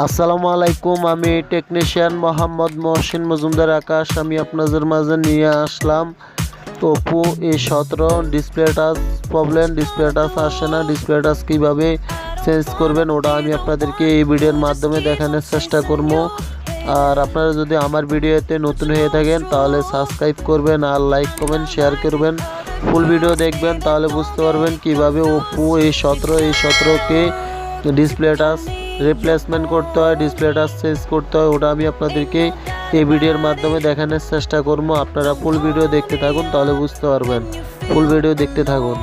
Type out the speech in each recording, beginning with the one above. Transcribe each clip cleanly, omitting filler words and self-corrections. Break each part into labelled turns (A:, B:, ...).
A: আসসালামু আলাইকুম, আমি টেকনিশিয়ান মোহাম্মদ মহসিন মজুমদার আকাশ। আমি আপনাদের মাঝে নিয়ে আসলাম Oppo A17 display touch problem. Display touch আসে না, ডিসপ্লে টাচ কীভাবে চেঞ্জ করবেন ওটা আমি আপনাদেরকে এই ভিডিওর মাধ্যমে দেখানোর চেষ্টা করব। আর আপনারা যদি আমার ভিডিওতে নতুন হয়ে থাকেন তাহলে সাবস্ক্রাইব করবেন আর লাইক কমেন্ট শেয়ার করবেন। ফুল ভিডিও দেখবেন, তাহলে বুঝতে পারবেন কিভাবে Oppo A17কে ডিসপ্লে টাচ রিপ্লেসমেন্ট করতে হয়, ডিসপ্লে টাচ চেঞ্জ করতে হয়, ওটা আমি আপনাদেরকে এই ভিডিওর মাধ্যমে দেখানোর চেষ্টা করব। আপনারা ফুল ভিডিও দেখতে থাকুন, তাহলে বুঝতে পারবেন। ফুল ভিডিও দেখতে থাকুন।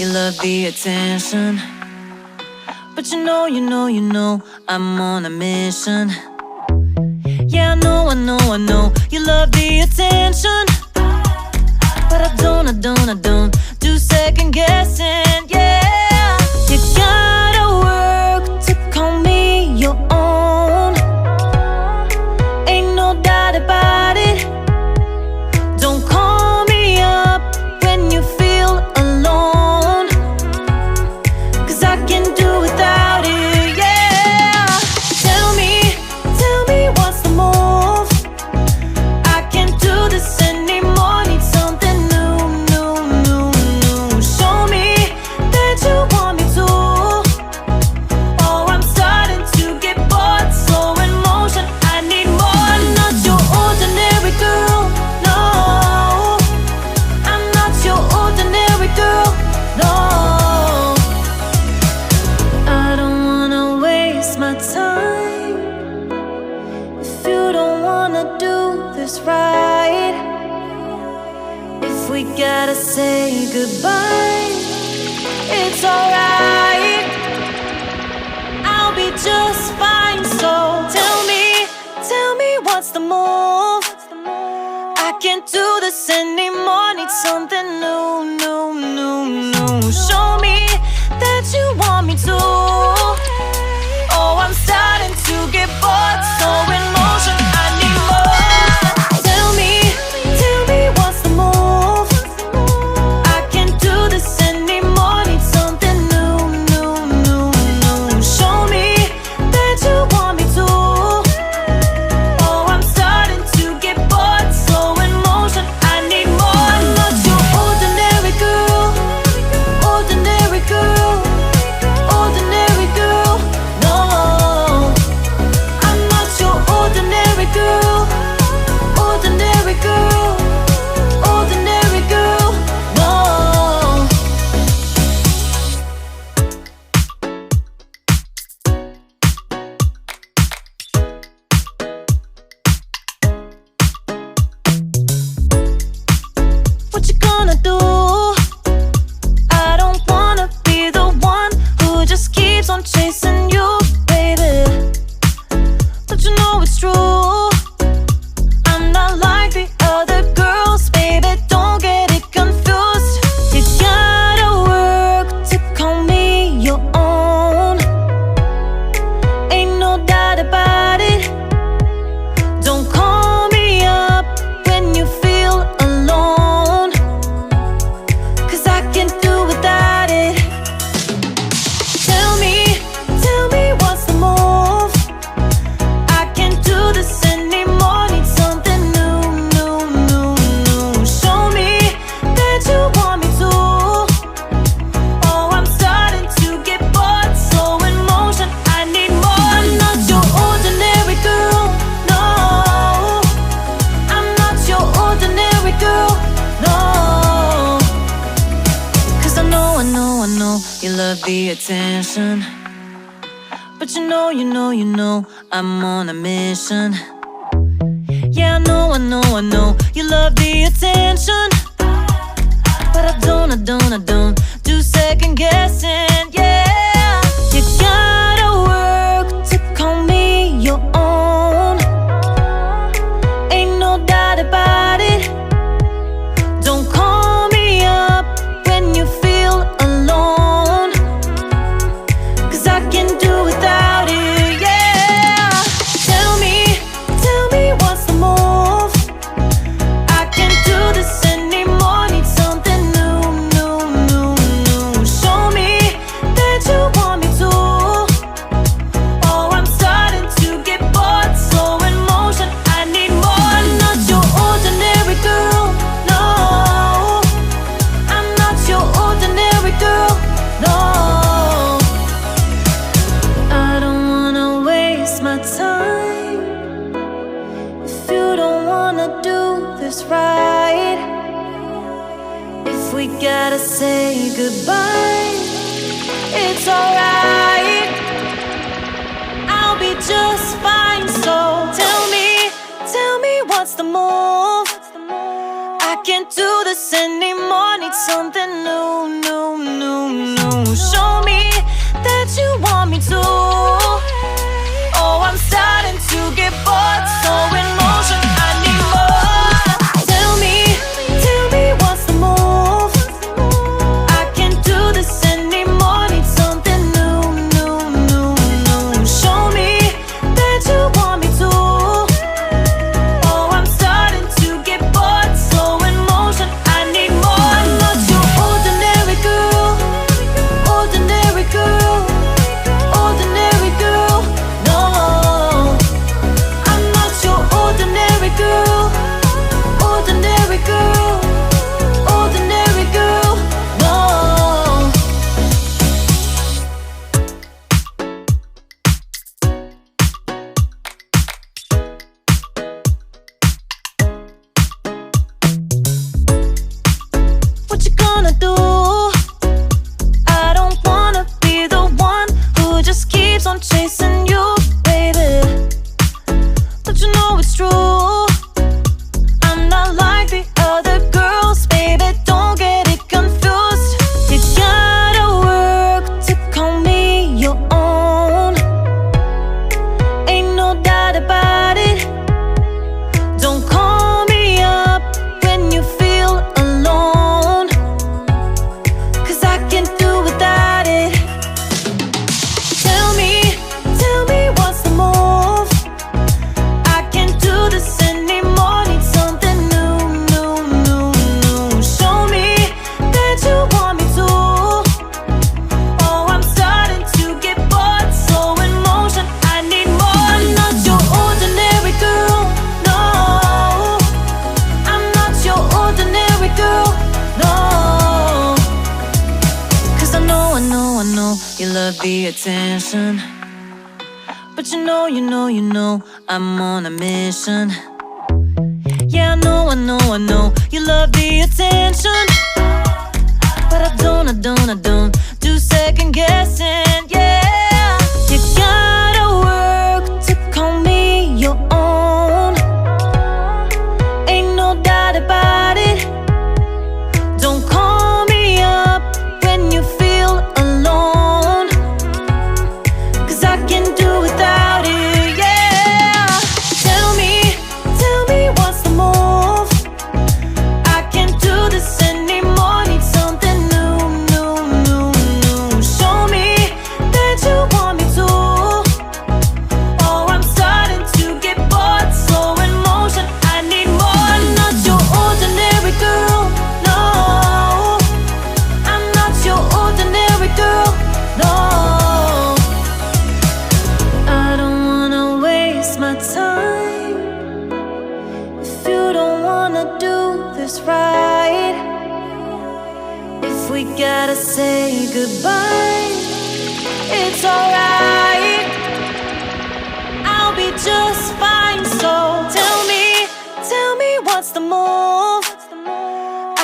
B: You love the attention, but you know I'm on a mission. Yeah, I know you love the attention, but I don't do second guessing. Yeah, you gotta work to call me your own. Ain't no doubt about it. Don't call me up when you feel alone, 'cause I can do without it. Yeah, tell me what's the move? I can't do this anymore. Need something new. Show me that you want me to. Oh, I'm starting to get bored, so in motion. I need more. Not your ordinary girl. No, I'm not your ordinary girl. No, I don't wanna waste my time if you don't wanna do this right. If we gotta say goodbye, it's alright. I'll be just fine. So tell me what's the move? I can't do this anymore. Need something new. Show me that you want me to. Oh, I'm starting to get bored, so in motion. I need more. Tell me what's the move? I can't do this anymore. Need something new. Show me that you want me to. Oh, I'm starting to get bored, so in motion. I need more. I'm not your ordinary girl. Ordinary girl. Ordinary girl. No, I'm not your ordinary girl. Ordinary girl. Ordinary girl. No. What you gonna do? I don't wanna be the one who just keeps on chasing you, baby. But you know it's true. I'm not like the other girls, baby. Don't get it confused. You gotta work to call me your own. Ain't no doubt about it. Don't call me up when you feel alone, 'cause I can't do without it. Tell me what's the move? I can't do this anymore. Need something new. Show me that you want me to. Oh, I'm starting to get bored, so in motion. I need more. I'm not your ordinary girl. No, I'm not your ordinary girl. No, 'cause I know you love the attention, but you know I'm on a mission. Yeah, I know you love the attention, but I don't do second guessing. Yeah. wanna do this right. If we gotta say goodbye, it's alright. I'll be just fine. So tell me what's the move? I can't do this anymore. Need something new, new, new, new. Show me that you want me to. Oh, I'm starting to get bored. So in motion, I need more. Tell me what's the move? I can't do this anymore. Need something new, new, new, new. Show me that you want me to. Oh, I'm starting to get bored. So in motion, I need more. I'm not your ordinary girl, ordinary girl, ordinary girl. No, I'm not your ordinary girl, ordinary girl, ordinary girl. No. What you gonna do? I don't wanna be the one who just keeps on chasing you, baby. But you know it's true. I'm not like the other girls, baby. Don't get it confused. You gotta work to call me your own. Ain't no doubt about it. Don't call me up when you feel alone, 'cause I can't do without it. Tell me what's the move? I can't do this anymore. Need something new, new, new, new. Show me that you want me to. Oh, I'm starting to get bored. So in motion, I need more. I'm not your ordinary girl. No, I'm not your ordinary girl. No. 'Cause I know you love the attention. But you know I'm on a mission. Yeah, I know you love the attention. But I don't do second guessing. Yeah, you gotta work to call me your own. Ain't no doubt about it. Don't call me up when you feel alone, 'cause I can do without it. Yeah, tell me what's the move? I can't do this anymore. Need something new, new, new, new. Show me that you want me to. Oh, I'm starting to get bored. So in motion, I need more. I'm not your ordinary girl. No, I'm not your ordinary girl. No, I don't wanna waste my time if you don't wanna do this right. If we gotta say goodbye, it's alright. I'll be just fine. So tell me what's the move?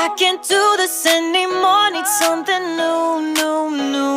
B: I can't do this anymore. Need something new, new, new,